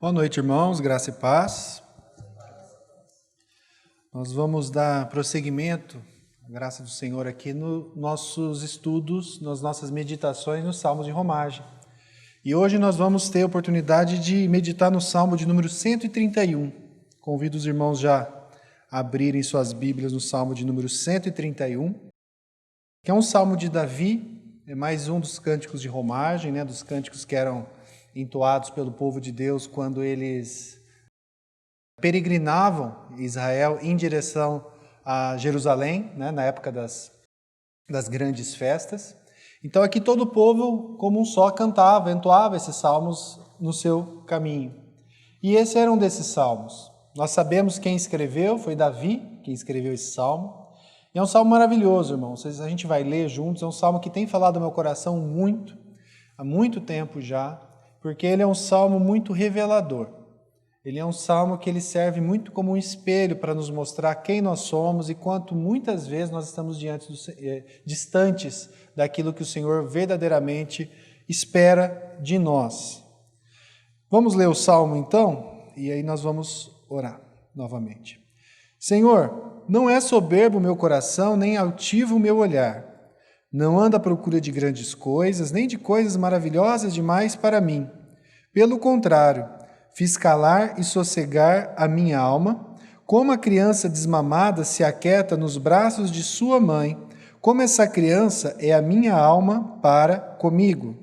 Boa noite, irmãos, graça e paz. Nós vamos dar prosseguimento, a graça do Senhor, aqui nos nossos estudos, nas nossas meditações nos Salmos de Romagem. E hoje nós vamos ter a oportunidade de meditar no Salmo de número 131. Convido os irmãos já a abrirem suas Bíblias no Salmo de número 131, que é um Salmo de Davi, é mais um dos cânticos de Romagem, dos cânticos que eram entoados pelo povo de Deus quando eles peregrinavam Israel em direção a Jerusalém, na época das grandes festas. Então aqui todo o povo, como um só, cantava, entoava esses salmos no seu caminho. E esse era um desses salmos. Nós sabemos quem escreveu, foi Davi quem escreveu esse salmo. E é um salmo maravilhoso, irmãos. A gente vai ler juntos, é um salmo que tem falado ao meu coração há muito tempo já, porque ele é um salmo muito revelador. Ele é um salmo que ele serve muito como um espelho para nos mostrar quem nós somos e quanto muitas vezes nós estamos distantes daquilo que o Senhor verdadeiramente espera de nós. Vamos ler o salmo então, e aí nós vamos orar novamente. Senhor, não é soberbo o meu coração, nem altivo o meu olhar. Não ando à procura de grandes coisas, nem de coisas maravilhosas demais para mim. Pelo contrário, fiz calar e sossegar a minha alma, como a criança desmamada se aquieta nos braços de sua mãe, como essa criança é a minha alma para comigo.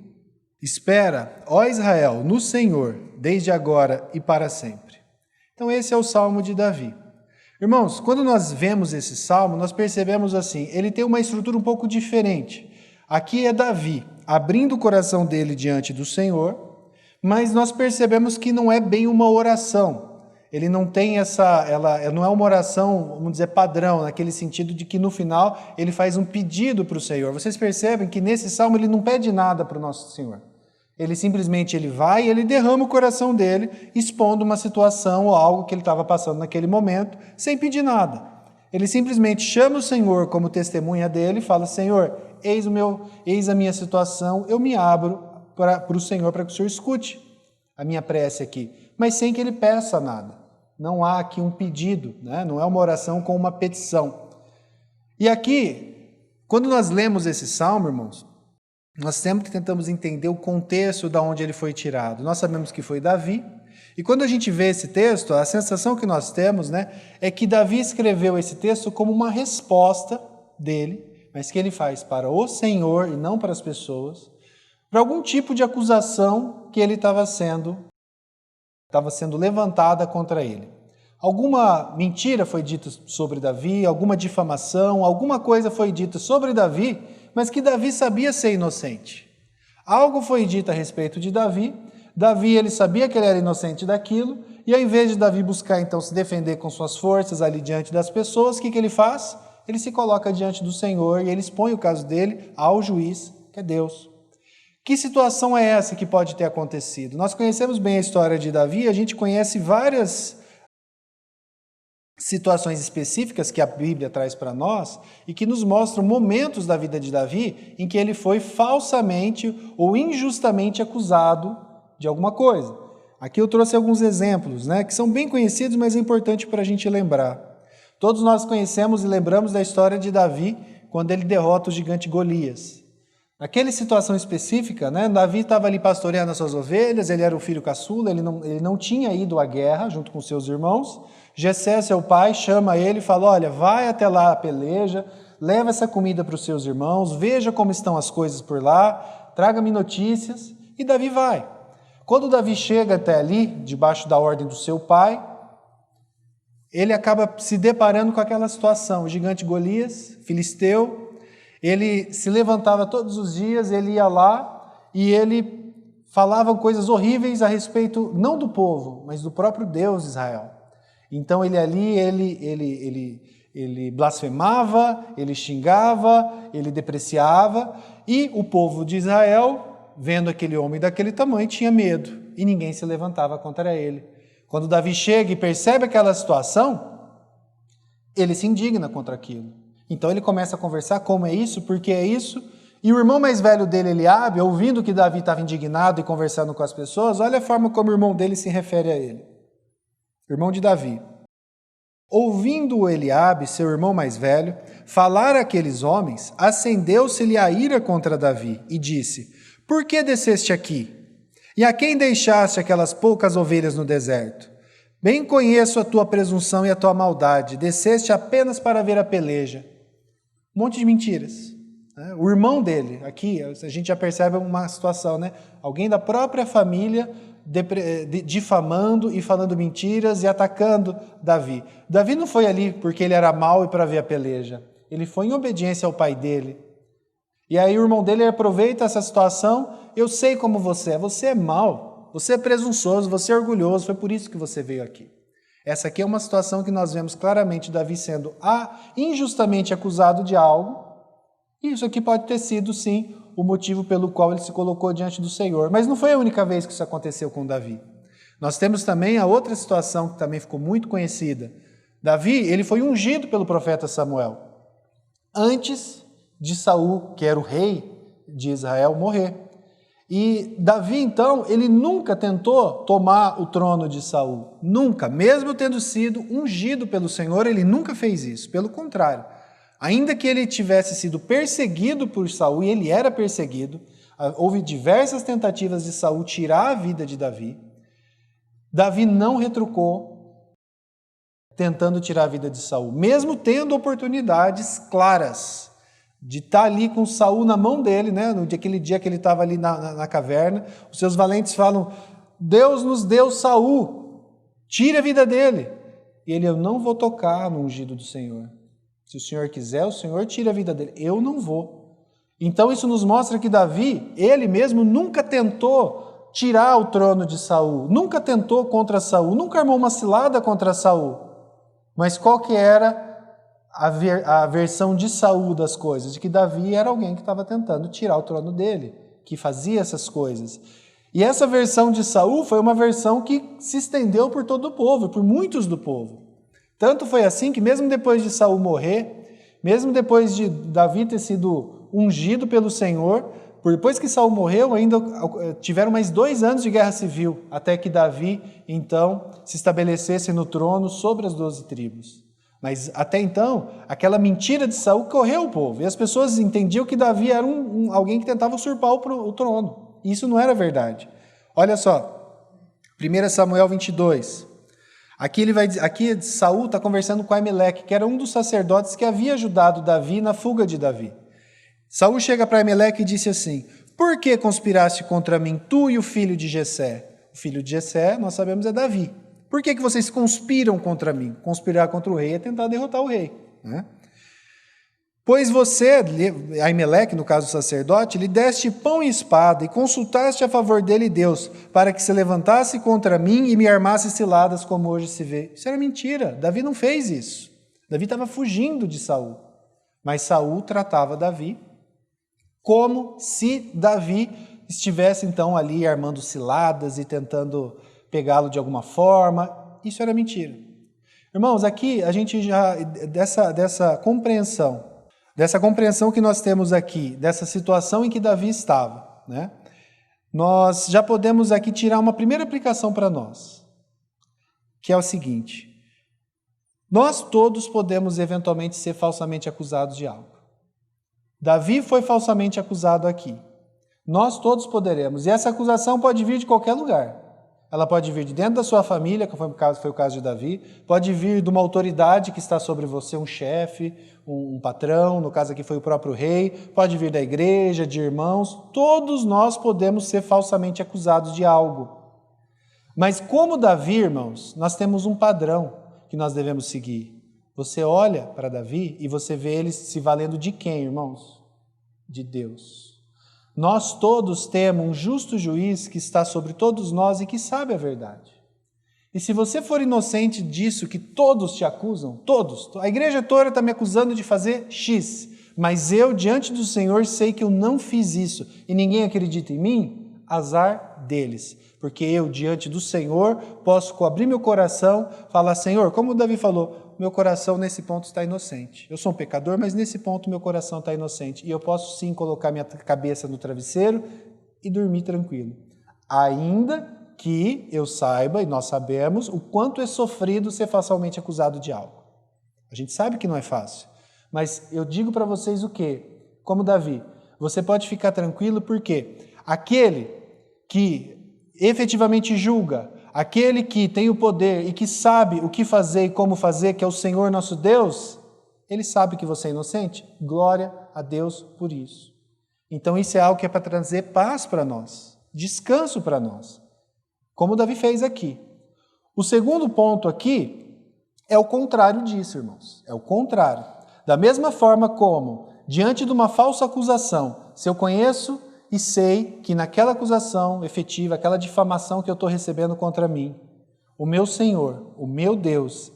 Espera, ó Israel, no Senhor, desde agora e para sempre. Então esse é o Salmo de Davi. Irmãos, quando nós vemos esse salmo, nós percebemos assim, ele tem uma estrutura um pouco diferente. Aqui é Davi abrindo o coração dele diante do Senhor, mas nós percebemos que não é bem uma oração. Ele não tem ela não é uma oração, vamos dizer, padrão, naquele sentido de que no final ele faz um pedido para o Senhor. Vocês percebem que nesse salmo ele não pede nada para o nosso Senhor. Ele simplesmente vai e ele derrama o coração dele, expondo uma situação ou algo que ele estava passando naquele momento, sem pedir nada. Ele simplesmente chama o Senhor como testemunha dele e fala, Senhor, eis a minha situação, eu me abro para o Senhor, para que o Senhor escute a minha prece aqui, mas sem que ele peça nada. Não há aqui um pedido, não é uma oração com uma petição. E aqui, quando nós lemos esse salmo, irmãos, nós sempre tentamos entender o contexto de onde ele foi tirado. Nós sabemos que foi Davi, e quando a gente vê esse texto, a sensação que nós temos é que Davi escreveu esse texto como uma resposta dele, mas que ele faz para o Senhor e não para as pessoas, para algum tipo de acusação que ele estava sendo levantada contra ele. Alguma mentira foi dita sobre Davi, alguma difamação, alguma coisa foi dita sobre Davi, mas que Davi sabia ser inocente. Algo foi dito a respeito de Davi, ele sabia que ele era inocente daquilo, e ao invés de Davi buscar então se defender com suas forças ali diante das pessoas, o que ele faz? Ele se coloca diante do Senhor e ele expõe o caso dele ao juiz, que é Deus. Que situação é essa que pode ter acontecido? Nós conhecemos bem a história de Davi, a gente conhece várias situações específicas que a Bíblia traz para nós e que nos mostram momentos da vida de Davi em que ele foi falsamente ou injustamente acusado de alguma coisa. Aqui eu trouxe alguns exemplos, que são bem conhecidos, mas é importante para a gente lembrar. Todos nós conhecemos e lembramos da história de Davi quando ele derrota o gigante Golias. Naquela situação específica, Davi estava ali pastoreando as suas ovelhas, ele era o filho caçula, ele não tinha ido à guerra junto com seus irmãos. Jessé, seu pai, chama ele e fala, olha, vai até lá a peleja, leva essa comida para os seus irmãos, veja como estão as coisas por lá, traga-me notícias, e Davi vai. Quando Davi chega até ali, debaixo da ordem do seu pai, ele acaba se deparando com aquela situação, o gigante Golias, filisteu, ele se levantava todos os dias, ele ia lá e ele falava coisas horríveis a respeito, não do povo, mas do próprio Deus Israel. Então ele blasfemava, ele xingava, ele depreciava, e o povo de Israel, vendo aquele homem daquele tamanho, tinha medo, e ninguém se levantava contra ele. Quando Davi chega e percebe aquela situação, ele se indigna contra aquilo. Então ele começa a conversar como é isso, por que é isso, E o irmão mais velho dele, Eliabe, ouvindo que Davi estava indignado e conversando com as pessoas, olha a forma como o irmão dele se refere a ele. Irmão de Davi. Ouvindo Eliabe, seu irmão mais velho, falar àqueles homens, acendeu-se-lhe a ira contra Davi e disse: Por que desceste aqui? E a quem deixaste aquelas poucas ovelhas no deserto? Bem conheço a tua presunção e a tua maldade, desceste apenas para ver a peleja. Um monte de mentiras. O irmão dele, aqui a gente já percebe uma situação, né? Alguém da própria família difamando e falando mentiras e atacando Davi. Davi não foi ali porque ele era mau e para ver a peleja. Ele foi em obediência ao pai dele. E aí o irmão dele aproveita essa situação. Eu sei como você é mau, você é presunçoso, você é orgulhoso, foi por isso que você veio aqui. Essa aqui é uma situação que nós vemos claramente Davi sendo injustamente acusado de algo. E isso aqui pode ter sido, sim, o motivo pelo qual ele se colocou diante do Senhor. Mas não foi a única vez que isso aconteceu com Davi. Nós temos também a outra situação que também ficou muito conhecida. Davi, ele foi ungido pelo profeta Samuel antes de Saul, que era o rei de Israel, morrer. E Davi, então, ele nunca tentou tomar o trono de Saul. Nunca. Mesmo tendo sido ungido pelo Senhor, ele nunca fez isso. Pelo contrário. Ainda que ele tivesse sido perseguido por Saul, e ele era perseguido, houve diversas tentativas de Saul tirar a vida de Davi. Davi não retrucou tentando tirar a vida de Saul, mesmo tendo oportunidades claras de estar ali com Saul na mão dele, né? Naquele dia que ele estava ali na caverna. Os seus valentes falam: Deus nos deu Saul, tire a vida dele. E ele: eu não vou tocar no ungido do Senhor. Se o Senhor quiser, o Senhor tira a vida dele. Eu não vou. Então isso nos mostra que Davi, ele mesmo nunca tentou tirar o trono de Saul, nunca tentou contra Saul, nunca armou uma cilada contra Saul. Mas qual que era a versão de Saul das coisas? De que Davi era alguém que estava tentando tirar o trono dele, que fazia essas coisas. E essa versão de Saul foi uma versão que se estendeu por todo o povo, por muitos do povo. Tanto foi assim que mesmo depois de Saul morrer, mesmo depois de Davi ter sido ungido pelo Senhor, depois que Saul morreu, ainda tiveram mais 2 anos de guerra civil, até que Davi, então, se estabelecesse no trono sobre as 12 tribos. Mas até então, aquela mentira de Saul correu o povo, e as pessoas entendiam que Davi era alguém que tentava usurpar o trono. E isso não era verdade. Olha só, 1 Samuel 22. Aqui Saul está conversando com Aimeleque, que era um dos sacerdotes que havia ajudado Davi na fuga de Davi. Saul chega para Aimeleque e disse assim: Por que conspiraste contra mim, tu e o filho de Jessé? O filho de Jessé, nós sabemos, é Davi. Por que vocês conspiram contra mim? Conspirar contra o rei é tentar derrotar o rei, né? Pois você, Aimeleque, no caso do sacerdote, lhe deste pão e espada e consultaste a favor dele Deus, para que se levantasse contra mim e me armasse ciladas como hoje se vê. Isso era mentira. Davi não fez isso. Davi estava fugindo de Saul. Mas Saul tratava Davi como se Davi estivesse então ali armando ciladas e tentando pegá-lo de alguma forma. Isso era mentira. Irmãos, aqui a gente já, dessa compreensão que nós temos aqui, dessa situação em que Davi estava, né? Nós já podemos aqui tirar uma primeira aplicação para nós, que é o seguinte: nós todos podemos eventualmente ser falsamente acusados de algo. Davi foi falsamente acusado aqui. Nós todos poderemos, e essa acusação pode vir de qualquer lugar. Ela pode vir de dentro da sua família, que foi o caso de Davi, pode vir de uma autoridade que está sobre você, um chefe, um patrão, no caso aqui foi o próprio rei, pode vir da igreja, de irmãos. Todos nós podemos ser falsamente acusados de algo. Mas como Davi, irmãos, nós temos um padrão que nós devemos seguir. Você olha para Davi e você vê ele se valendo de quem, irmãos? De Deus. Nós todos temos um justo juiz que está sobre todos nós e que sabe a verdade. E se você for inocente disso que todos te acusam, todos, a igreja toda está me acusando de fazer X, mas eu, diante do Senhor, sei que eu não fiz isso e ninguém acredita em mim, azar deles. Porque eu, diante do Senhor, posso abrir meu coração, falar: Senhor, como o Davi falou, meu coração nesse ponto está inocente. Eu sou um pecador, mas nesse ponto meu coração está inocente. E eu posso sim colocar minha cabeça no travesseiro e dormir tranquilo. Ainda que eu saiba, e nós sabemos, o quanto é sofrido ser falsamente acusado de algo. A gente sabe que não é fácil. Mas eu digo para vocês o quê? Como Davi, você pode ficar tranquilo porque aquele que efetivamente julga, aquele que tem o poder e que sabe o que fazer e como fazer, que é o Senhor nosso Deus, ele sabe que você é inocente. Glória a Deus por isso. Então isso é algo que é para trazer paz para nós, descanso para nós, como Davi fez aqui. O segundo ponto aqui é o contrário disso, irmãos. É o contrário. Da mesma forma como, diante de uma falsa acusação, se eu conheço e sei que naquela acusação efetiva, aquela difamação que eu estou recebendo contra mim, o meu Senhor, o meu Deus,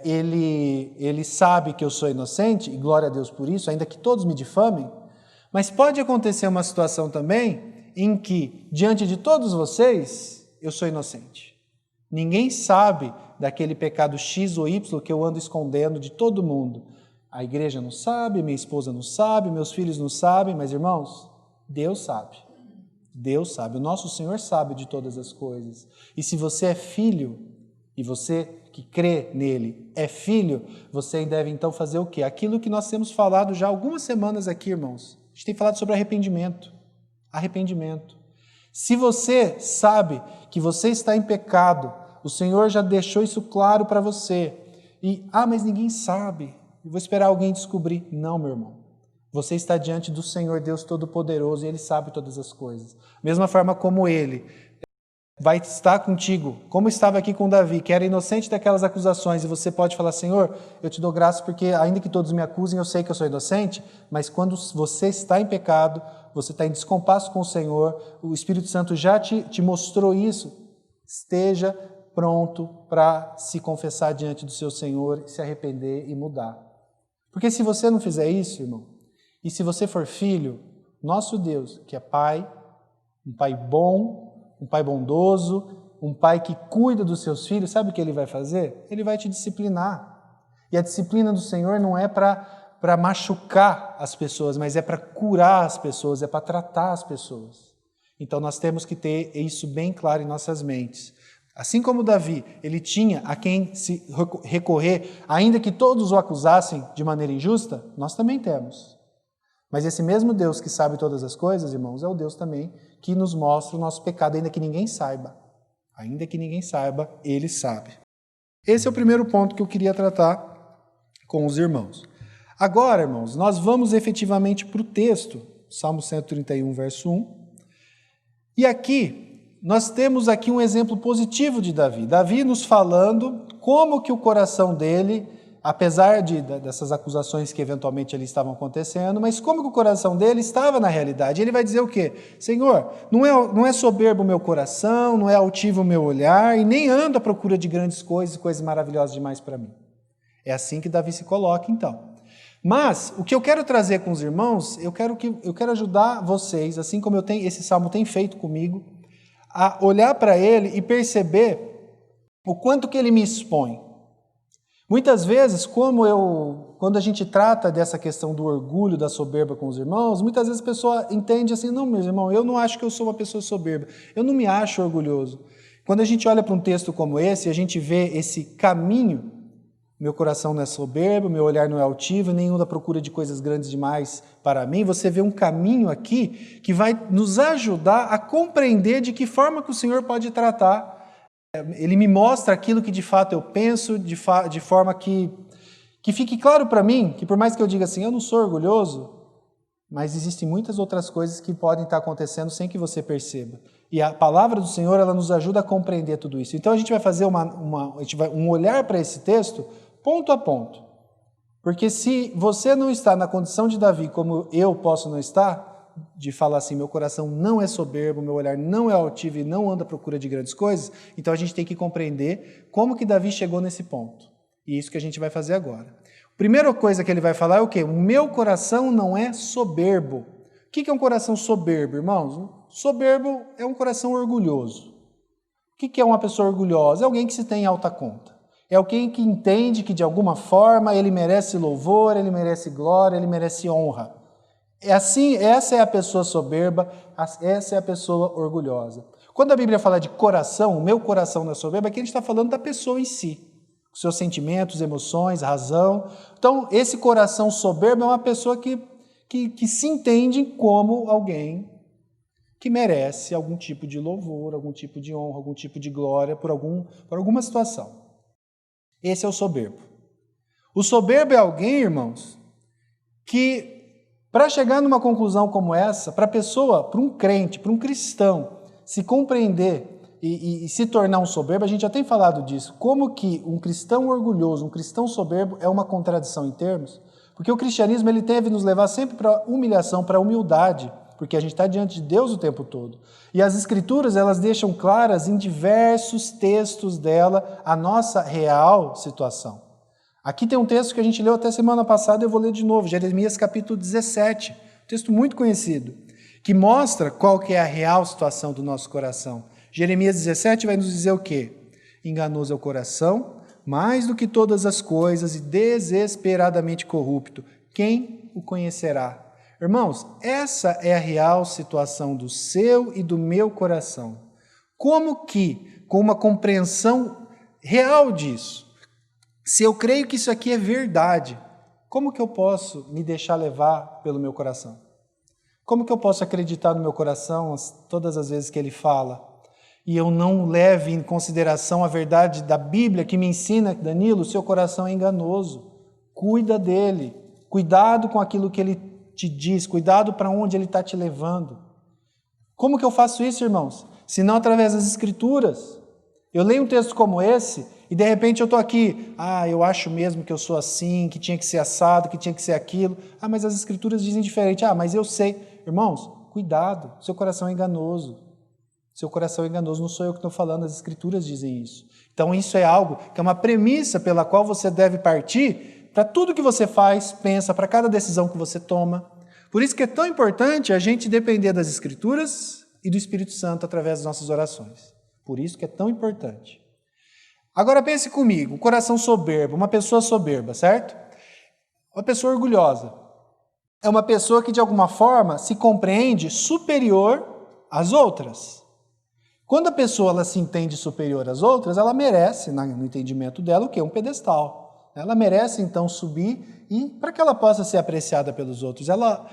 ele sabe que eu sou inocente, e glória a Deus por isso, ainda que todos me difamem, mas pode acontecer uma situação também em que, diante de todos vocês, eu sou inocente. Ninguém sabe daquele pecado X ou Y que eu ando escondendo de todo mundo. A igreja não sabe, minha esposa não sabe, meus filhos não sabem, mas irmãos, Deus sabe. Deus sabe, o nosso Senhor sabe de todas as coisas. E se você é filho, e você que crê nele é filho, você deve então fazer o quê? Aquilo que nós temos falado já há algumas semanas aqui, irmãos. A gente tem falado sobre arrependimento. Arrependimento. Se você sabe que você está em pecado, o Senhor já deixou isso claro para você. E, mas ninguém sabe. Eu vou esperar alguém descobrir. Não, meu irmão. Você está diante do Senhor Deus Todo-Poderoso e Ele sabe todas as coisas. Mesma forma como Ele vai estar contigo, como estava aqui com Davi, que era inocente daquelas acusações, e você pode falar, Senhor, eu te dou graça porque ainda que todos me acusem, eu sei que eu sou inocente, mas quando você está em pecado, você está em descompasso com o Senhor, o Espírito Santo já te mostrou isso, esteja pronto para se confessar diante do seu Senhor, se arrepender e mudar. Porque se você não fizer isso, irmão, e se você for filho, nosso Deus, que é Pai, um Pai bom, um Pai bondoso, um Pai que cuida dos seus filhos, sabe o que Ele vai fazer? Ele vai te disciplinar. E a disciplina do Senhor não é para machucar as pessoas, mas é para curar as pessoas, é para tratar as pessoas. Então nós temos que ter isso bem claro em nossas mentes. Assim como Davi, ele tinha a quem se recorrer, ainda que todos o acusassem de maneira injusta, nós também temos. Mas esse mesmo Deus que sabe todas as coisas, irmãos, é o Deus também que nos mostra o nosso pecado, ainda que ninguém saiba. Ainda que ninguém saiba, Ele sabe. Esse é o primeiro ponto que eu queria tratar com os irmãos. Agora, irmãos, nós vamos efetivamente para o texto, Salmo 131, verso 1. E aqui, nós temos aqui um exemplo positivo de Davi. Davi nos falando como que o coração dele, apesar dessas acusações que eventualmente ali estavam acontecendo, mas como que o coração dele estava na realidade. Ele vai dizer o quê? Senhor, não é soberbo o meu coração, não é altivo o meu olhar, e nem ando à procura de grandes coisas, coisas maravilhosas demais para mim. É assim que Davi se coloca, então. Mas, o que eu quero trazer com os irmãos, eu quero ajudar vocês, assim como esse salmo tem feito comigo, a olhar para ele e perceber o quanto que ele me expõe. Muitas vezes, quando a gente trata dessa questão do orgulho, da soberba com os irmãos, muitas vezes a pessoa entende assim, não, meu irmão, eu não acho que eu sou uma pessoa soberba, eu não me acho orgulhoso. Quando a gente olha para um texto como esse, a gente vê esse caminho, meu coração não é soberbo, meu olhar não é altivo, nenhum da procura de coisas grandes demais para mim, você vê um caminho aqui que vai nos ajudar a compreender de que forma que o Senhor pode tratar. Ele me mostra aquilo que de fato eu penso, de forma que fique claro para mim, que por mais que eu diga assim, eu não sou orgulhoso, mas existem muitas outras coisas que podem estar acontecendo sem que você perceba. E a palavra do Senhor, ela nos ajuda a compreender tudo isso. Então a gente vai fazer um olhar para esse texto ponto a ponto. Porque se você não está na condição de Davi, como eu posso não estar, de falar assim, meu coração não é soberbo, meu olhar não é altivo e não anda à procura de grandes coisas, então a gente tem que compreender como que Davi chegou nesse ponto. E isso que a gente vai fazer agora. A primeira coisa que ele vai falar é o quê? O meu coração não é soberbo. O que é um coração soberbo, irmãos? Soberbo é um coração orgulhoso. O que é uma pessoa orgulhosa? É alguém que se tem em alta conta. É alguém que entende que de alguma forma ele merece louvor, ele merece glória, ele merece honra. É assim, essa é a pessoa soberba, essa é a pessoa orgulhosa. Quando a Bíblia fala de coração, o meu coração não é soberbo, aqui a gente está falando da pessoa em si. Os seus sentimentos, emoções, razão. Então, esse coração soberbo é uma pessoa que se entende como alguém que merece algum tipo de louvor, algum tipo de honra, algum tipo de glória por alguma situação. Esse é o soberbo. O soberbo é alguém, irmãos, que para chegar numa conclusão como essa, para a pessoa, para um crente, para um cristão, se compreender e se tornar um soberbo, a gente já tem falado disso, como que um cristão orgulhoso, um cristão soberbo é uma contradição em termos, porque o cristianismo ele deve nos levar sempre para humilhação, para humildade, porque a gente está diante de Deus o tempo todo. E as Escrituras, elas deixam claras em diversos textos dela a nossa real situação. Aqui tem um texto que a gente leu até semana passada, eu vou ler de novo, Jeremias capítulo 17, um texto muito conhecido, que mostra qual que é a real situação do nosso coração. Jeremias 17 vai nos dizer o quê? Enganoso é o coração, mais do que todas as coisas, e desesperadamente corrupto. Quem o conhecerá? Irmãos, essa é a real situação do seu e do meu coração. Como que, com uma compreensão real disso, se eu creio que isso aqui é verdade, como que eu posso me deixar levar pelo meu coração? Como que eu posso acreditar no meu coração todas as vezes que ele fala? E eu não leve em consideração a verdade da Bíblia que me ensina, Danilo, seu coração é enganoso. Cuida dele. Cuidado com aquilo que ele te diz. Cuidado para onde ele está te levando. Como que eu faço isso, irmãos? Se não através das Escrituras. Eu leio um texto como esse e de repente eu estou aqui. Eu acho mesmo que eu sou assim, que tinha que ser assado, que tinha que ser aquilo. Mas as Escrituras dizem diferente. Mas eu sei. Irmãos, cuidado. Seu coração é enganoso. Seu coração é enganoso, não sou eu que estou falando, as Escrituras dizem isso. Então isso é algo que é uma premissa pela qual você deve partir para tudo que você faz, pensa, para cada decisão que você toma. Por isso que é tão importante a gente depender das Escrituras e do Espírito Santo através das nossas orações. Por isso que é tão importante. Agora pense comigo, um coração soberbo, uma pessoa soberba, certo? Uma pessoa orgulhosa. É uma pessoa que de alguma forma se compreende superior às outras. Quando a pessoa ela se entende superior às outras, ela merece, no entendimento dela, o quê? Um pedestal. Ela merece, então, subir e para que ela possa ser apreciada pelos outros. Ela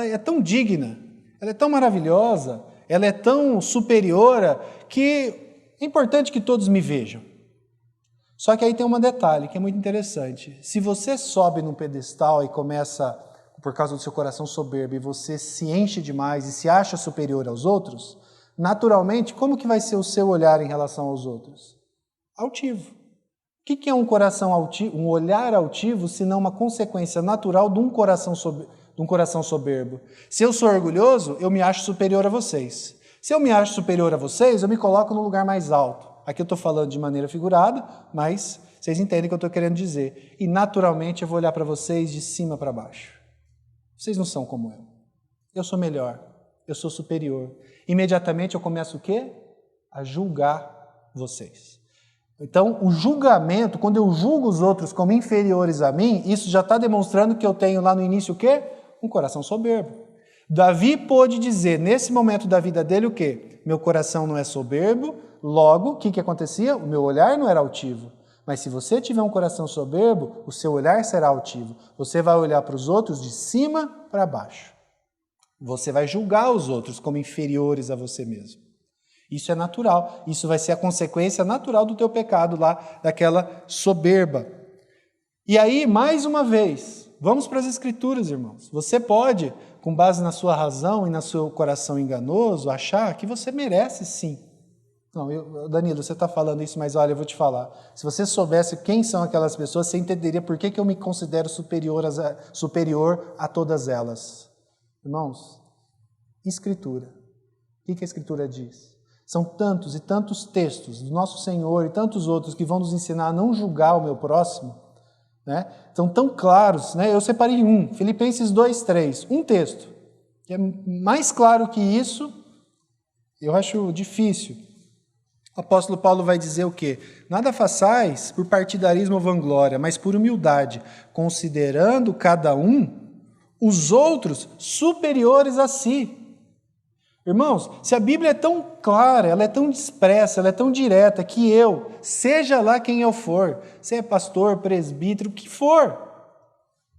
é tão digna, ela é tão maravilhosa, ela é tão superior que é importante que todos me vejam. Só que aí tem um detalhe que é muito interessante. Se você sobe num pedestal e começa, por causa do seu coração soberbo, e você se enche demais e se acha superior aos outros, naturalmente, como que vai ser o seu olhar em relação aos outros? Altivo. O que é um coração altivo, um olhar altivo, se não uma consequência natural de um coração soberbo? Se eu sou orgulhoso, eu me acho superior a vocês. Se eu me acho superior a vocês, eu me coloco no lugar mais alto. Aqui eu estou falando de maneira figurada, mas vocês entendem o que eu estou querendo dizer. E naturalmente eu vou olhar para vocês de cima para baixo. Vocês não são como eu. Eu sou melhor. Eu sou superior. Imediatamente eu começo o quê? A julgar vocês. Então, o julgamento, quando eu julgo os outros como inferiores a mim, isso já está demonstrando que eu tenho lá no início o quê? Um coração soberbo. Davi pôde dizer, nesse momento da vida dele, o quê? Meu coração não é soberbo, logo, o que acontecia? O meu olhar não era altivo. Mas se você tiver um coração soberbo, o seu olhar será altivo. Você vai olhar para os outros de cima para baixo. Você vai julgar os outros como inferiores a você mesmo. Isso é natural. Isso vai ser a consequência natural do teu pecado lá, daquela soberba. E aí, mais uma vez, vamos para as Escrituras, irmãos. Você pode, com base na sua razão e no seu coração enganoso, achar que você merece sim. Não, Danilo, você está falando isso, mas olha, eu vou te falar. Se você soubesse quem são aquelas pessoas, você entenderia por que eu me considero superior a todas elas. Irmãos, Escritura. O que a Escritura diz? São tantos e tantos textos do nosso Senhor e tantos outros que vão nos ensinar a não julgar o meu próximo, né? São tão claros, né? Eu separei um, Filipenses 2:3, um texto, que é mais claro que isso, eu acho difícil O apóstolo Paulo vai dizer o quê? Nada façais por partidarismo ou vanglória, mas por humildade, considerando cada um os outros superiores a si. Irmãos, se a Bíblia é tão clara, ela é tão expressa, ela é tão direta, que eu, seja lá quem eu for, se é pastor, presbítero, o que for,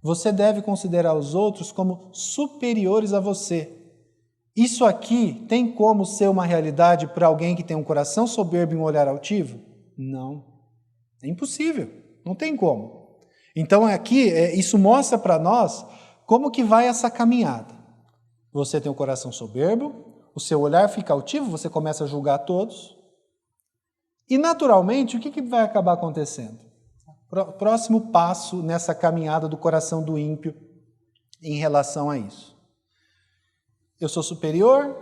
você deve considerar os outros como superiores a você. Isso aqui tem como ser uma realidade para alguém que tem um coração soberbo e um olhar altivo? Não. É impossível. Não tem como. Então aqui, isso mostra para nós como que vai essa caminhada. Você tem um coração soberbo, o seu olhar fica altivo, você começa a julgar todos. E naturalmente, o que vai acabar acontecendo? Próximo passo nessa caminhada do coração do ímpio em relação a isso. Eu sou superior,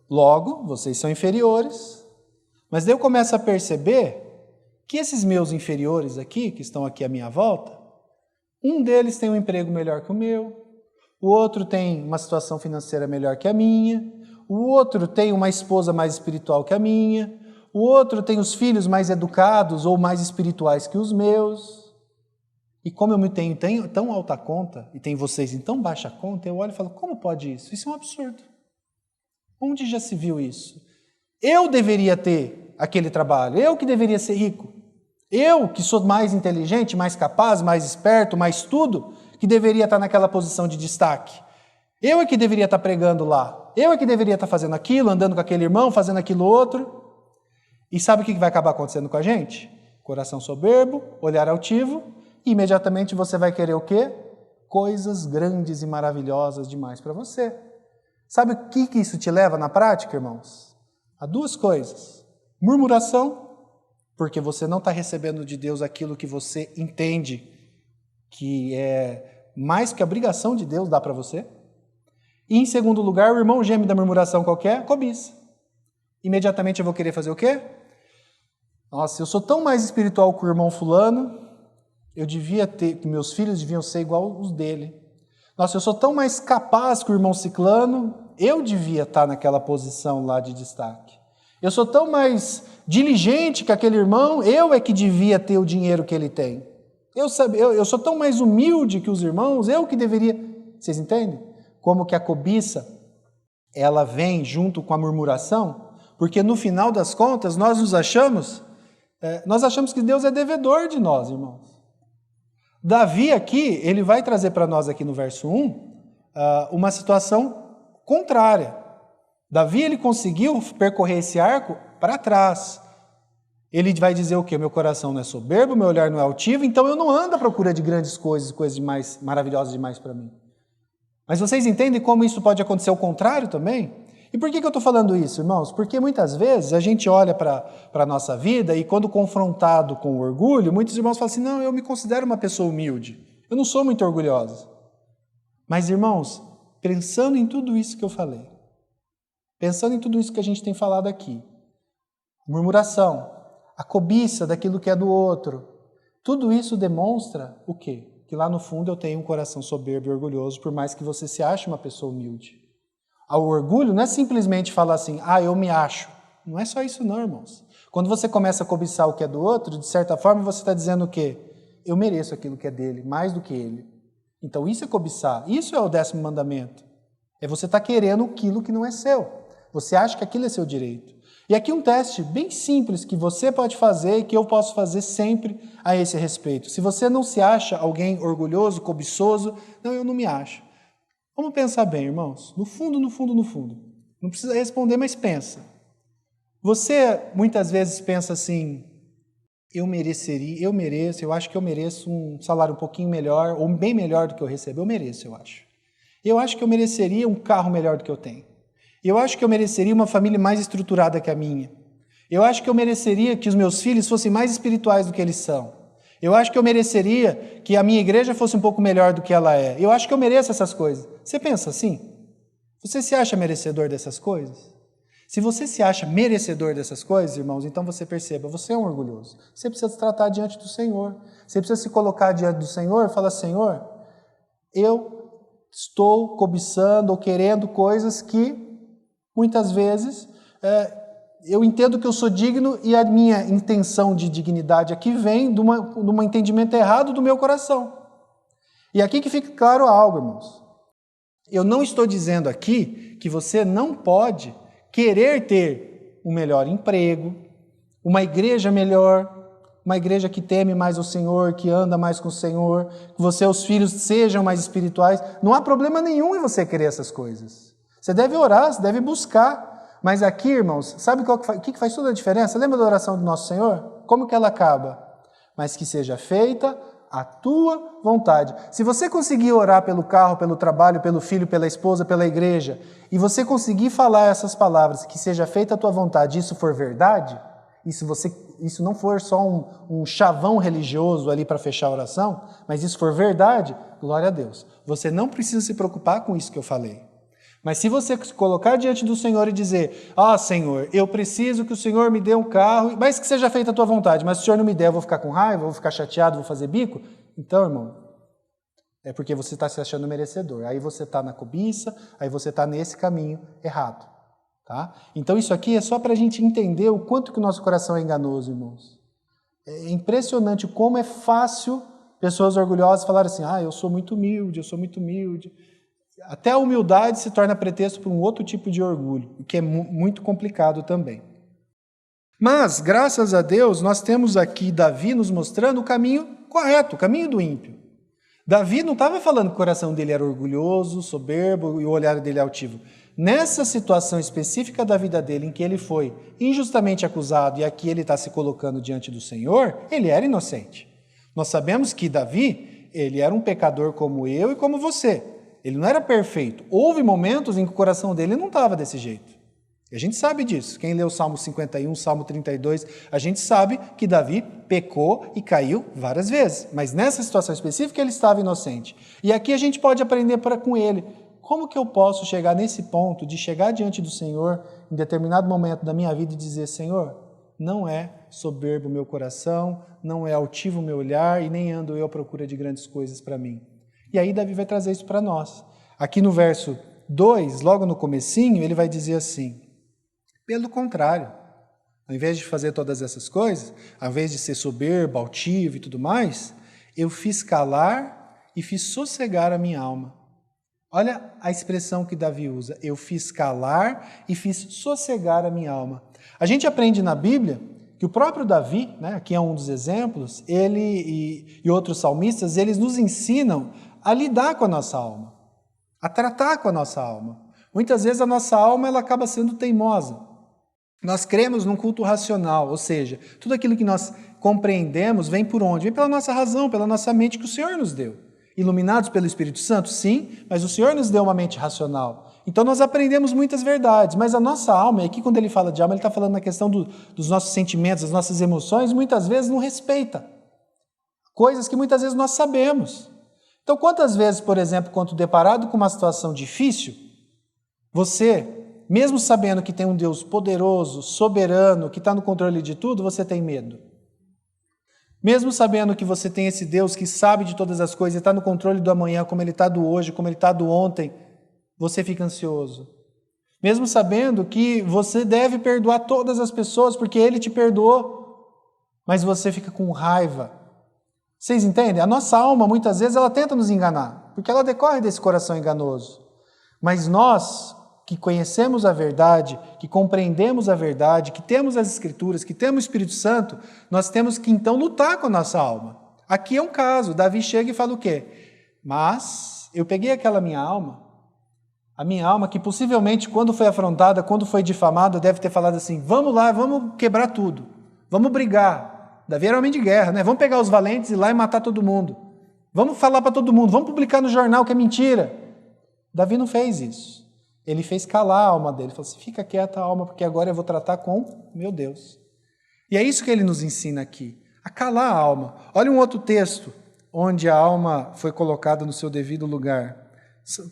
logo, vocês são inferiores, mas daí eu começo a perceber que esses meus inferiores aqui, que estão aqui à minha volta, um deles tem um emprego melhor que o meu, o outro tem uma situação financeira melhor que a minha, o outro tem uma esposa mais espiritual que a minha, o outro tem os filhos mais educados ou mais espirituais que os meus. E como eu me tenho tão alta conta e tem vocês em tão baixa conta, eu olho e falo, como pode isso? Isso é um absurdo. Onde já se viu isso? Eu deveria ter aquele trabalho, eu que deveria ser rico. Eu que sou mais inteligente, mais capaz, mais esperto, mais tudo, que deveria estar naquela posição de destaque. Eu é que deveria estar pregando lá. Eu é que deveria estar fazendo aquilo, andando com aquele irmão, fazendo aquilo outro. E sabe o que vai acabar acontecendo com a gente? Coração soberbo, olhar altivo, e imediatamente você vai querer o quê? Coisas grandes e maravilhosas demais para você. Sabe o que isso te leva na prática, irmãos? A duas coisas. Murmuração, porque você não está recebendo de Deus aquilo que você entende que é mais que a obrigação de Deus dar para você. E em segundo lugar, o irmão gêmeo da murmuração qualquer, cobiça. Imediatamente eu vou querer fazer o quê? Nossa, eu sou tão mais espiritual que o irmão fulano, eu devia ter, que meus filhos deviam ser igual os dele. Nossa, eu sou tão mais capaz que o irmão ciclano, eu devia estar naquela posição lá de destaque. Eu sou tão mais diligente que aquele irmão, eu é que devia ter o dinheiro que ele tem. Eu sou tão mais humilde que os irmãos, eu que deveria... Vocês entendem? Como que a cobiça, ela vem junto com a murmuração, porque no final das contas nós achamos que Deus é devedor de nós, irmãos. Davi aqui, ele vai trazer para nós aqui no verso 1, uma situação contrária. Davi, ele conseguiu percorrer esse arco para trás. Ele vai dizer o quê? Meu coração não é soberbo, meu olhar não é altivo, então eu não ando à procura de grandes coisas, coisas demais, maravilhosas demais para mim. Mas vocês entendem como isso pode acontecer ao contrário também? E por que eu estou falando isso, irmãos? Porque muitas vezes a gente olha para a nossa vida e quando confrontado com o orgulho, muitos irmãos falam assim, não, eu me considero uma pessoa humilde, eu não sou muito orgulhosa. Mas, irmãos, pensando em tudo isso que eu falei, pensando em tudo isso que a gente tem falado aqui, murmuração, a cobiça daquilo que é do outro, tudo isso demonstra o quê? Que lá no fundo eu tenho um coração soberbo e orgulhoso, por mais que você se ache uma pessoa humilde. O orgulho não é simplesmente falar assim, eu me acho. Não é só isso não, irmãos. Quando você começa a cobiçar o que é do outro, de certa forma você está dizendo o quê? Eu mereço aquilo que é dele, mais do que ele. Então isso é cobiçar, isso é o 10º mandamento. É você estar querendo aquilo que não é seu. Você acha que aquilo é seu direito. E aqui um teste bem simples que você pode fazer e que eu posso fazer sempre a esse respeito. Se você não se acha alguém orgulhoso, cobiçoso, não, eu não me acho. Vamos pensar bem, irmãos. No fundo, no fundo, no fundo. Não precisa responder, mas pensa. Você muitas vezes pensa assim, eu acho que eu mereço um salário um pouquinho melhor, ou bem melhor do que eu recebo. Eu mereço, eu acho. Eu acho que eu mereceria um carro melhor do que eu tenho. Eu acho que eu mereceria uma família mais estruturada que a minha. Eu acho que eu mereceria que os meus filhos fossem mais espirituais do que eles são. Eu acho que eu mereceria que a minha igreja fosse um pouco melhor do que ela é. Eu acho que eu mereço essas coisas. Você pensa assim? Você se acha merecedor dessas coisas? Se você se acha merecedor dessas coisas, irmãos, então você perceba, você é um orgulhoso. Você precisa se tratar diante do Senhor. Você precisa se colocar diante do Senhor e falar, Senhor, eu estou cobiçando ou querendo coisas que muitas vezes eu entendo que eu sou digno e a minha intenção de dignidade aqui vem de um entendimento errado do meu coração. E aqui que fica claro algo, irmãos. Eu não estou dizendo aqui que você não pode querer ter um melhor emprego, uma igreja melhor, uma igreja que teme mais o Senhor, que anda mais com o Senhor, que você e os filhos sejam mais espirituais. Não há problema nenhum em você querer essas coisas. Você deve orar, você deve buscar. Mas aqui, irmãos, sabe o que faz toda a diferença? Lembra da oração do nosso Senhor? Como que ela acaba? Mas que seja feita a tua vontade. Se você conseguir orar pelo carro, pelo trabalho, pelo filho, pela esposa, pela igreja, e você conseguir falar essas palavras, que seja feita a tua vontade, isso for verdade, isso não for só um chavão religioso ali para fechar a oração, mas isso for verdade, glória a Deus. Você não precisa se preocupar com isso que eu falei. Mas se você se colocar diante do Senhor e dizer, Senhor, eu preciso que o Senhor me dê um carro, mas que seja feita a tua vontade, mas se o Senhor não me der, eu vou ficar com raiva, vou ficar chateado, vou fazer bico, então, irmão, é porque você está se achando merecedor. Aí você está na cobiça, aí você está nesse caminho errado. Tá? Então isso aqui é só para a gente entender o quanto que o nosso coração é enganoso, irmãos. É impressionante como é fácil pessoas orgulhosas falarem assim, eu sou muito humilde, eu sou muito humilde. Até a humildade se torna pretexto para um outro tipo de orgulho, o que é muito complicado também. Mas, graças a Deus, nós temos aqui Davi nos mostrando o caminho correto, o caminho do ímpio. Davi não estava falando que o coração dele era orgulhoso, soberbo e o olhar dele altivo. Nessa situação específica da vida dele, em que ele foi injustamente acusado e aqui ele está se colocando diante do Senhor, ele era inocente. Nós sabemos que Davi, ele era um pecador como eu e como você. Ele não era perfeito. Houve momentos em que o coração dele não estava desse jeito. E a gente sabe disso. Quem lê o Salmo 51, Salmo 32, a gente sabe que Davi pecou e caiu várias vezes. Mas nessa situação específica ele estava inocente. E aqui a gente pode aprender com ele. Como que eu posso chegar nesse ponto de chegar diante do Senhor em determinado momento da minha vida e dizer, Senhor, não é soberbo o meu coração, não é altivo o meu olhar e nem ando eu à procura de grandes coisas para mim. E aí Davi vai trazer isso para nós. Aqui no verso 2, logo no comecinho, ele vai dizer assim, pelo contrário, ao invés de fazer todas essas coisas, ao invés de ser soberbo, altivo e tudo mais, eu fiz calar e fiz sossegar a minha alma. Olha a expressão que Davi usa, eu fiz calar e fiz sossegar a minha alma. A gente aprende na Bíblia que o próprio Davi, aqui é um dos exemplos, ele e outros salmistas, eles nos ensinam a lidar com a nossa alma, a tratar com a nossa alma. Muitas vezes a nossa alma ela acaba sendo teimosa. Nós cremos num culto racional, ou seja, tudo aquilo que nós compreendemos vem por onde? Vem pela nossa razão, pela nossa mente que o Senhor nos deu. Iluminados pelo Espírito Santo? Sim, mas o Senhor nos deu uma mente racional. Então nós aprendemos muitas verdades, mas a nossa alma, e aqui quando ele fala de alma, ele está falando na questão dos nossos sentimentos, das nossas emoções, muitas vezes não respeita. Coisas que muitas vezes nós sabemos. Então quantas vezes, por exemplo, quando deparado com uma situação difícil, você, mesmo sabendo que tem um Deus poderoso, soberano, que está no controle de tudo, você tem medo. Mesmo sabendo que você tem esse Deus que sabe de todas as coisas, está no controle do amanhã, como Ele está do hoje, como Ele está do ontem, você fica ansioso. Mesmo sabendo que você deve perdoar todas as pessoas, porque Ele te perdoou, mas você fica com raiva. Vocês entendem? A nossa alma, muitas vezes, ela tenta nos enganar, porque ela decorre desse coração enganoso. Mas nós, que conhecemos a verdade, que compreendemos a verdade, que temos as Escrituras, que temos o Espírito Santo, nós temos que então lutar com a nossa alma. Aqui é um caso, Davi chega e fala o quê? Mas eu peguei aquela minha alma, a minha alma que possivelmente quando foi afrontada, quando foi difamada, deve ter falado assim, vamos lá, vamos quebrar tudo, vamos brigar. Davi era homem de guerra, né? Vamos pegar os valentes e ir lá e matar todo mundo. Vamos falar para todo mundo, vamos publicar no jornal que é mentira. Davi não fez isso. Ele fez calar a alma dele. Ele falou assim, fica quieta a alma, porque agora eu vou tratar com meu Deus. E é isso que ele nos ensina aqui, a calar a alma. Olha um outro texto, onde a alma foi colocada no seu devido lugar.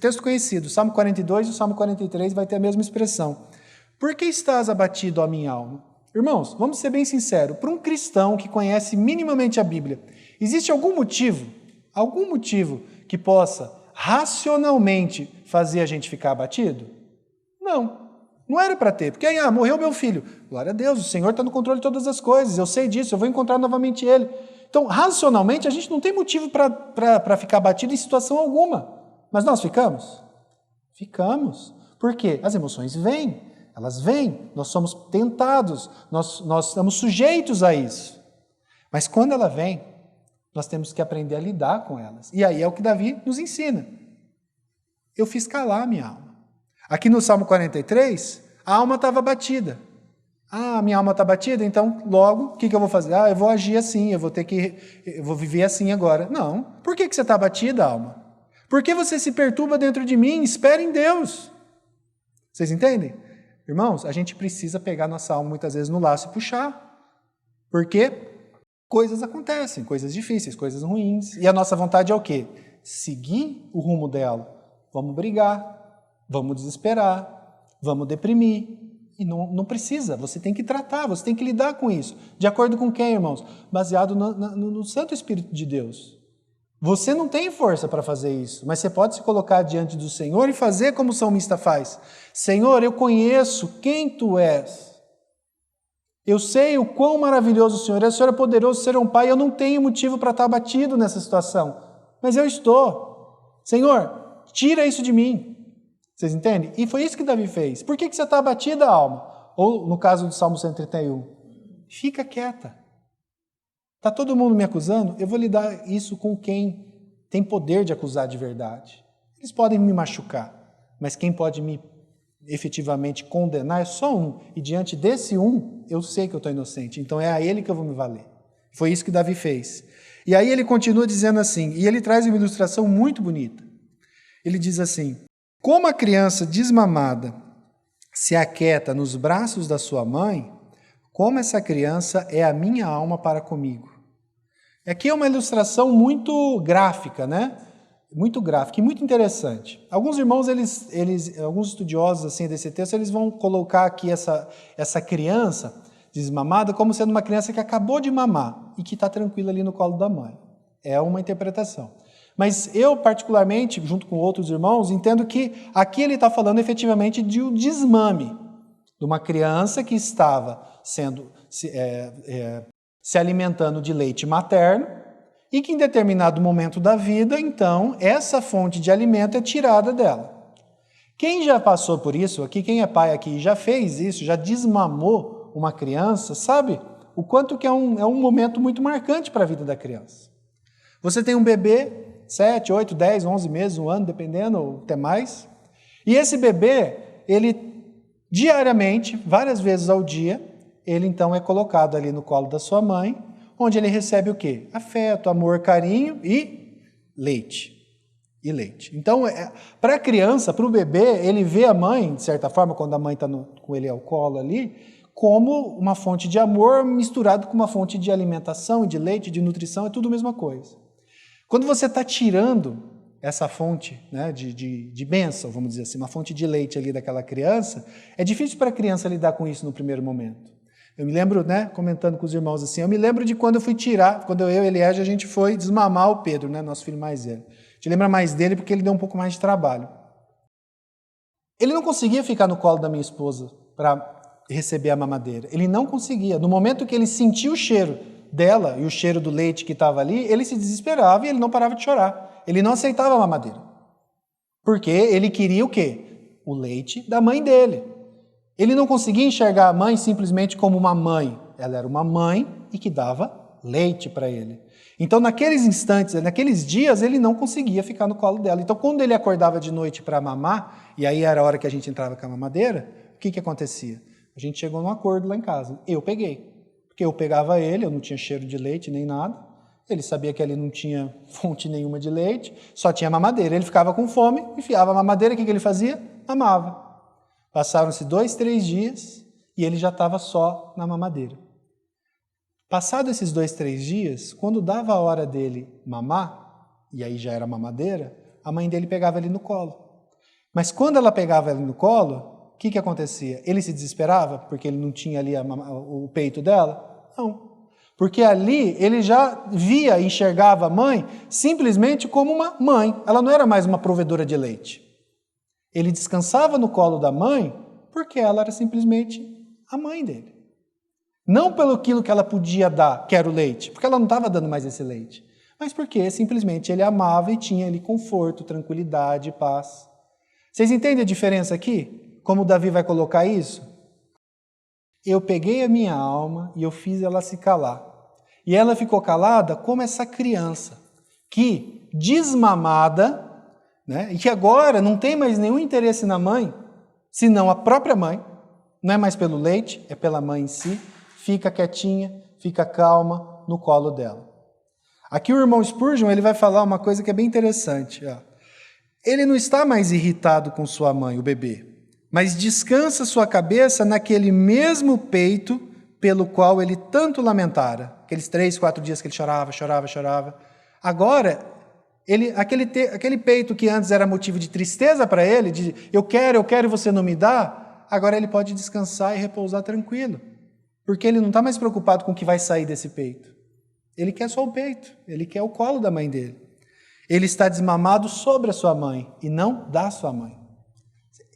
Texto conhecido, o Salmo 42 e o Salmo 43 vai ter a mesma expressão. Por que estás abatido, ó minha alma? Irmãos, vamos ser bem sinceros, para um cristão que conhece minimamente a Bíblia, existe algum motivo que possa racionalmente fazer a gente ficar abatido? Não. Não era para ter, porque aí, morreu meu filho. Glória a Deus, o Senhor está no controle de todas as coisas, eu sei disso, eu vou encontrar novamente Ele. Então, racionalmente, a gente não tem motivo para ficar batido em situação alguma. Mas nós ficamos? Ficamos. Por quê? As emoções vêm, elas vêm, nós somos tentados, nós estamos sujeitos a isso. Mas quando ela vem, nós temos que aprender a lidar com elas. E aí é o que Davi nos ensina. Eu fiz calar a minha alma. Aqui no Salmo 43, a alma estava batida. Minha alma está batida, então logo, o que eu vou fazer? Eu vou agir assim, eu vou viver assim agora. Não. Por que você está batida, alma? Por que você se perturba dentro de mim? Espere em Deus. Vocês entendem? Irmãos, a gente precisa pegar nossa alma muitas vezes no laço e puxar. Porque coisas acontecem, coisas difíceis, coisas ruins. E a nossa vontade é o quê? Seguir o rumo dela. Vamos brigar, vamos desesperar, vamos deprimir. E não precisa, você tem que tratar, você tem que lidar com isso. De acordo com quem, irmãos? Baseado no Santo Espírito de Deus. Você não tem força para fazer isso, mas você pode se colocar diante do Senhor e fazer como o salmista faz. Senhor, eu conheço quem Tu és. Eu sei o quão maravilhoso o Senhor é. O Senhor é poderoso, ser um pai. Eu não tenho motivo para estar abatido nessa situação, mas eu estou. Senhor, tira isso de mim. Vocês entendem? E foi isso que Davi fez. Por que você está abatida, alma? Ou, no caso do Salmo 131, fica quieta. Está todo mundo me acusando? Eu vou lidar isso com quem tem poder de acusar de verdade. Eles podem me machucar, mas quem pode me efetivamente condenar é só um. E diante desse um, eu sei que eu estou inocente. Então é a ele que eu vou me valer. Foi isso que Davi fez. E aí ele continua dizendo assim, e ele traz uma ilustração muito bonita. Ele diz assim: como a criança desmamada se aquieta nos braços da sua mãe, como essa criança é a minha alma para comigo. Aqui é uma ilustração muito gráfica, né? Muito gráfica e muito interessante. Alguns irmãos, alguns estudiosos assim, desse texto, eles vão colocar aqui essa criança desmamada como sendo uma criança que acabou de mamar e que está tranquila ali no colo da mãe. É uma interpretação. Mas eu, particularmente, junto com outros irmãos, entendo que aqui ele está falando efetivamente de um desmame, de uma criança que estava se alimentando de leite materno e que em determinado momento da vida, então, essa fonte de alimento é tirada dela. Quem já passou por isso aqui, quem é pai aqui já fez isso, já desmamou uma criança, sabe o quanto que é um momento muito marcante para a vida da criança. Você tem um bebê, 7, 8, 10, 11 meses, um ano, dependendo, ou até mais. E esse bebê, ele diariamente, várias vezes ao dia, ele então é colocado ali no colo da sua mãe, onde ele recebe o quê? Afeto, amor, carinho e leite. E leite. Então, para a criança, para o bebê, ele vê a mãe, de certa forma, quando a mãe está com ele ao colo ali, como uma fonte de amor misturado com uma fonte de alimentação, de leite, de nutrição, é tudo a mesma coisa. Quando você está tirando essa fonte, né, de bênção, vamos dizer assim, uma fonte de leite ali daquela criança, é difícil para a criança lidar com isso no primeiro momento. Eu me lembro, né, comentando com os irmãos assim, eu me lembro de quando eu fui tirar, quando eu e Eliege, a gente foi desmamar o Pedro, né, nosso filho mais velho. A gente lembra mais dele porque ele deu um pouco mais de trabalho. Ele não conseguia ficar no colo da minha esposa para receber a mamadeira. Ele não conseguia. No momento que ele sentiu o cheiro dela e o cheiro do leite que estava ali, ele se desesperava e ele não parava de chorar. Ele não aceitava a mamadeira. Porque ele queria o quê? O leite da mãe dele. Ele não conseguia enxergar a mãe simplesmente como uma mãe. Ela era uma mãe e que dava leite para ele. Então, naqueles instantes, naqueles dias, ele não conseguia ficar no colo dela. Então, quando ele acordava de noite para mamar, e aí era a hora que a gente entrava com a mamadeira, o que acontecia? A gente chegou num acordo lá em casa. Eu peguei. Porque eu pegava ele, eu não tinha cheiro de leite nem nada. Ele sabia que ali não tinha fonte nenhuma de leite, só tinha mamadeira. Ele ficava com fome, enfiava a mamadeira, o que ele fazia? Mamava. Passaram-se 2, 3 dias e ele já estava só na mamadeira. Passado esses 2, 3 dias, quando dava a hora dele mamar, e aí já era mamadeira, a mãe dele pegava ele no colo. Mas quando ela pegava ele no colo, o que acontecia? Ele se desesperava porque ele não tinha ali o peito dela? Não. Porque ali ele já via e enxergava a mãe simplesmente como uma mãe. Ela não era mais uma provedora de leite. Ele descansava no colo da mãe Porque ela era simplesmente a mãe dele. Não pelo aquilo que ela podia dar, que era o leite, porque ela não estava dando mais esse leite, mas porque simplesmente ele amava e tinha ali conforto, tranquilidade, paz. Vocês entendem a diferença aqui? Como Davi vai colocar isso? Eu peguei a minha alma e eu fiz ela se calar. E ela ficou calada como essa criança, que desmamada, né, e que agora não tem mais nenhum interesse na mãe, senão a própria mãe, não é mais pelo leite, é pela mãe em si, fica quietinha, fica calma no colo dela. Aqui o irmão Spurgeon ele vai falar uma coisa que é bem interessante. Ó. Ele não está mais irritado com sua mãe, o bebê, mas descansa sua cabeça naquele mesmo peito pelo qual ele tanto lamentara. Aqueles 3, 4 dias que ele chorava. Agora, aquele peito que antes era motivo de tristeza para ele, de eu quero e você não me dá, agora ele pode descansar e repousar tranquilo. Porque ele não está mais preocupado com o que vai sair desse peito. Ele quer só o peito, ele quer o colo da mãe dele. Ele está desmamado sobre a sua mãe e não da sua mãe.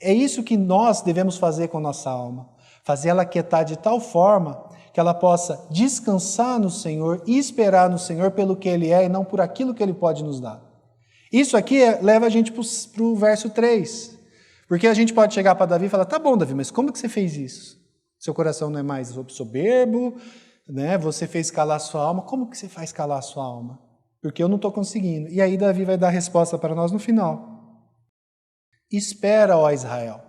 É isso que nós devemos fazer com nossa alma. Fazer ela quietar de tal forma que ela possa descansar no Senhor e esperar no Senhor pelo que Ele é e não por aquilo que Ele pode nos dar. Isso aqui leva a gente para o verso 3. Porque a gente pode chegar para Davi e falar, tá bom, Davi, mas como que você fez isso? Seu coração não é mais soberbo, né? Você fez calar a sua alma. Como que você faz calar a sua alma? Porque eu não estou conseguindo. E aí Davi vai dar a resposta para nós no final. Espera, ó Israel.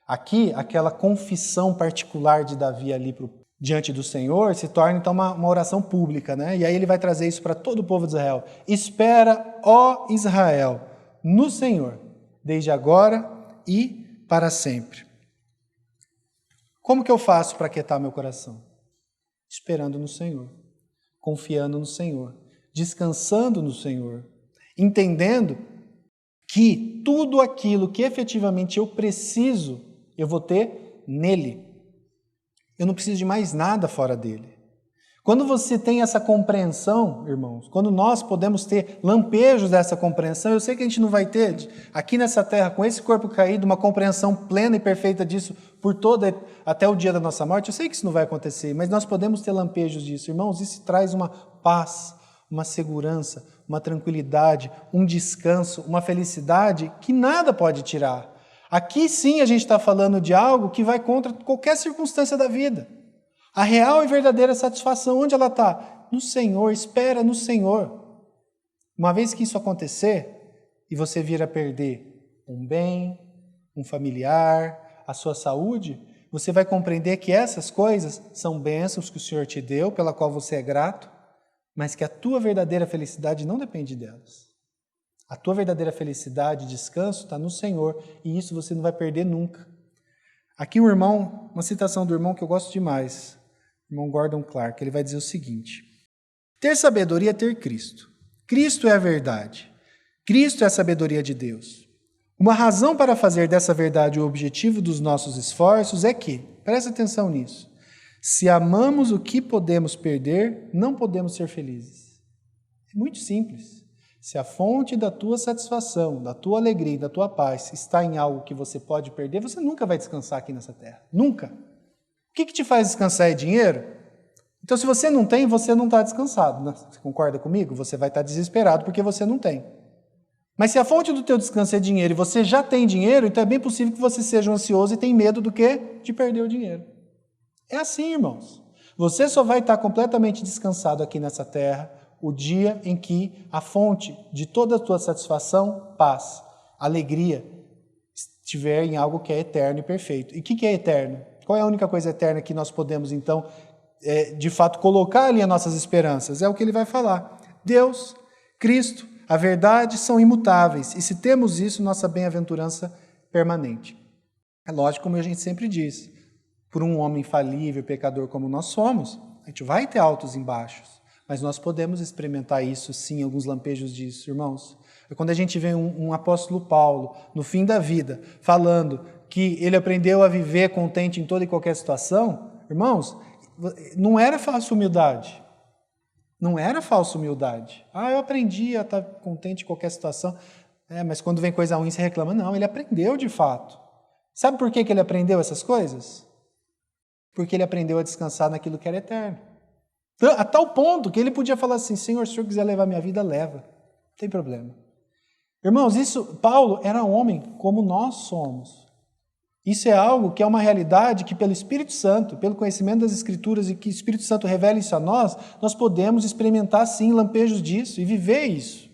Aqui, aquela confissão particular de Davi ali diante do Senhor se torna então uma oração pública, né? E aí ele vai trazer isso para todo o povo de Israel. Espera, ó Israel, no Senhor, desde agora e para sempre. Como que eu faço para aquietar meu coração? Esperando no Senhor, confiando no Senhor, descansando no Senhor, entendendo que tudo aquilo que efetivamente eu preciso, eu vou ter nele. Eu não preciso de mais nada fora dele. Quando você tem essa compreensão, irmãos, quando nós podemos ter lampejos dessa compreensão, eu sei que a gente não vai ter aqui nessa terra, com esse corpo caído, uma compreensão plena e perfeita disso até o dia da nossa morte, eu sei que isso não vai acontecer, mas nós podemos ter lampejos disso. Irmãos, isso traz uma paz, uma segurança, uma tranquilidade, um descanso, uma felicidade que nada pode tirar. Aqui sim a gente está falando de algo que vai contra qualquer circunstância da vida. A real e verdadeira satisfação, onde ela está? No Senhor, espera no Senhor. Uma vez que isso acontecer, e você vir a perder um bem, um familiar, a sua saúde, você vai compreender que essas coisas são bênçãos que o Senhor te deu, pela qual você é grato, mas que a tua verdadeira felicidade não depende delas. A tua verdadeira felicidade e descanso está no Senhor, e isso você não vai perder nunca. Aqui uma citação do irmão que eu gosto demais, o irmão Gordon Clark, ele vai dizer o seguinte: ter sabedoria é ter Cristo. Cristo é a verdade. Cristo é a sabedoria de Deus. Uma razão para fazer dessa verdade o objetivo dos nossos esforços é que, presta atenção nisso, se amamos o que podemos perder, não podemos ser felizes. É muito simples. Se a fonte da tua satisfação, da tua alegria, da tua paz está em algo que você pode perder, você nunca vai descansar aqui nessa terra. Nunca. O que te faz descansar é dinheiro? Então, se você não tem, você não está descansado. Né? Você concorda comigo? Você vai estar desesperado porque você não tem. Mas se a fonte do teu descanso é dinheiro e você já tem dinheiro, então é bem possível que você seja ansioso e tenha medo do quê? De perder o dinheiro. É assim, irmãos. Você só vai estar completamente descansado aqui nessa terra o dia em que a fonte de toda a tua satisfação, paz, alegria, estiver em algo que é eterno e perfeito. E o que é eterno? Qual é a única coisa eterna que nós podemos, então, de fato, colocar ali as nossas esperanças? É o que ele vai falar. Deus, Cristo, a verdade são imutáveis. E se temos isso, nossa bem-aventurança permanente. É lógico, como a gente sempre diz, por um homem falível, pecador como nós somos, a gente vai ter altos e baixos. Mas nós podemos experimentar isso, sim, alguns lampejos disso, irmãos. Quando a gente vê um apóstolo Paulo, no fim da vida, falando que ele aprendeu a viver contente em toda e qualquer situação, irmãos, não era falsa humildade. Não era falsa humildade. Eu aprendi a estar contente em qualquer situação. Mas quando vem coisa ruim, você reclama. Não, ele aprendeu de fato. Sabe por que ele aprendeu essas coisas? Porque ele aprendeu a descansar naquilo que era eterno. A tal ponto que ele podia falar assim, Senhor, se o Senhor quiser levar minha vida, leva. Não tem problema. Irmãos, Paulo era homem como nós somos. Isso é algo que é uma realidade que pelo Espírito Santo, pelo conhecimento das Escrituras e que o Espírito Santo revela isso a nós podemos experimentar sim lampejos disso e viver isso.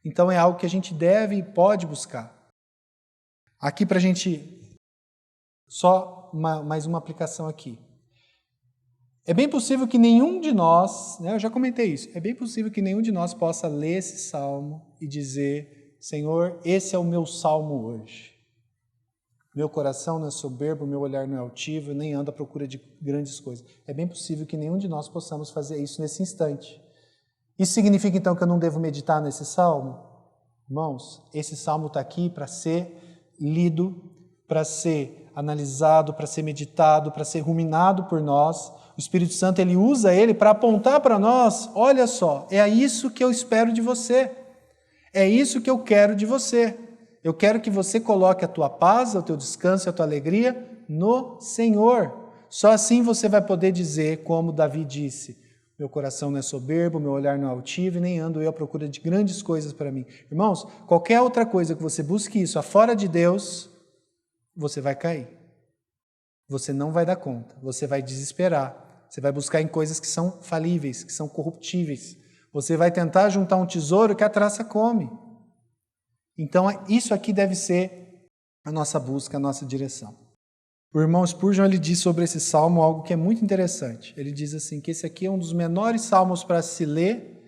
Então é algo que a gente deve e pode buscar. Aqui para a gente, só mais uma aplicação aqui. É bem possível que nenhum de nós, eu já comentei isso, é bem possível que nenhum de nós possa ler esse salmo e dizer, Senhor, esse é o meu salmo hoje. Meu coração não é soberbo, meu olhar não é altivo, eu nem ando à procura de grandes coisas. É bem possível que nenhum de nós possamos fazer isso nesse instante. Isso significa então que eu não devo meditar nesse salmo? Irmãos, esse salmo está aqui para ser lido, para ser analisado, para ser meditado, para ser ruminado por nós. O Espírito Santo ele usa ele para apontar para nós, olha só, é isso que eu espero de você, é isso que eu quero de você. Eu quero que você coloque a tua paz, o teu descanso e a tua alegria no Senhor. Só assim você vai poder dizer, como Davi disse, meu coração não é soberbo, meu olhar não é altivo, e nem ando eu à procura de grandes coisas para mim. Irmãos, qualquer outra coisa que você busque isso afora de Deus, você vai cair. Você não vai dar conta, você vai desesperar. Você vai buscar em coisas que são falíveis, que são corruptíveis. Você vai tentar juntar um tesouro que a traça come. Então, isso aqui deve ser a nossa busca, a nossa direção. O irmão Spurgeon ele diz sobre esse salmo algo que é muito interessante. Ele diz assim, que esse aqui é um dos menores salmos para se ler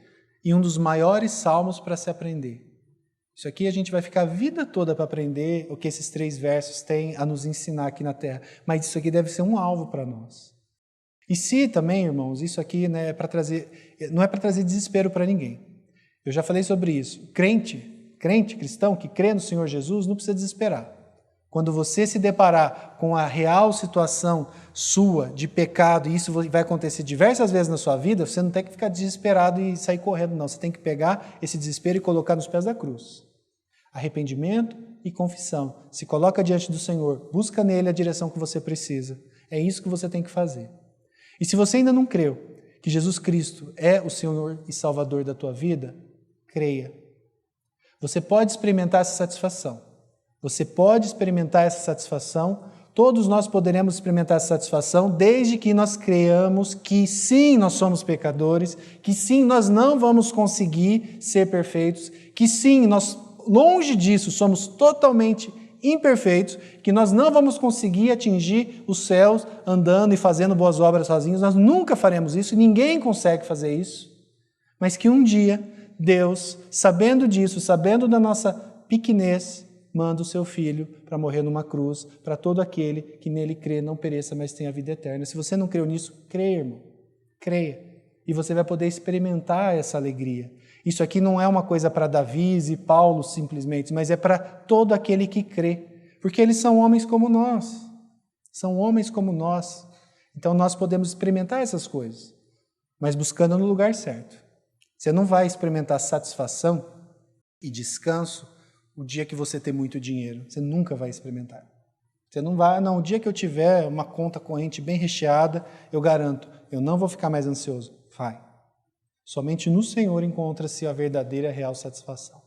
e um dos maiores salmos para se aprender. Isso aqui a gente vai ficar a vida toda para aprender o que esses 3 versos têm a nos ensinar aqui na Terra. Mas isso aqui deve ser um alvo para nós. E se também, irmãos, isso aqui não é para trazer desespero para ninguém. Eu já falei sobre isso. Crente, cristão, que crê no Senhor Jesus, não precisa desesperar. Quando você se deparar com a real situação sua de pecado, e isso vai acontecer diversas vezes na sua vida, você não tem que ficar desesperado e sair correndo, não. Você tem que pegar esse desespero e colocar nos pés da cruz. Arrependimento e confissão. Se coloca diante do Senhor, busca nele a direção que você precisa. É isso que você tem que fazer. E se você ainda não creu que Jesus Cristo é o Senhor e Salvador da tua vida, creia. Você pode experimentar essa satisfação. Você pode experimentar essa satisfação. Todos nós poderemos experimentar essa satisfação desde que nós creiamos que sim, nós somos pecadores, que sim, nós não vamos conseguir ser perfeitos, que sim, nós, longe disso, somos totalmente imperfeitos, que nós não vamos conseguir atingir os céus andando e fazendo boas obras sozinhos. Nós nunca faremos isso, ninguém consegue fazer isso. Mas que um dia Deus, sabendo disso, sabendo da nossa pequenez, manda o seu Filho para morrer numa cruz, para todo aquele que nele crê não pereça, mas tenha a vida eterna. Se você não creu nisso, creia, irmão. Creia. E você vai poder experimentar essa alegria. Isso aqui não é uma coisa para Davi e Paulo simplesmente, mas é para todo aquele que crê. Porque eles são homens como nós. São homens como nós. Então nós podemos experimentar essas coisas, mas buscando no lugar certo. Você não vai experimentar satisfação e descanso o dia que você ter muito dinheiro. Você nunca vai experimentar. Você não vai, não, o dia que eu tiver uma conta corrente bem recheada, eu garanto, eu não vou ficar mais ansioso. Vai. Somente no Senhor encontra-se a verdadeira e real satisfação.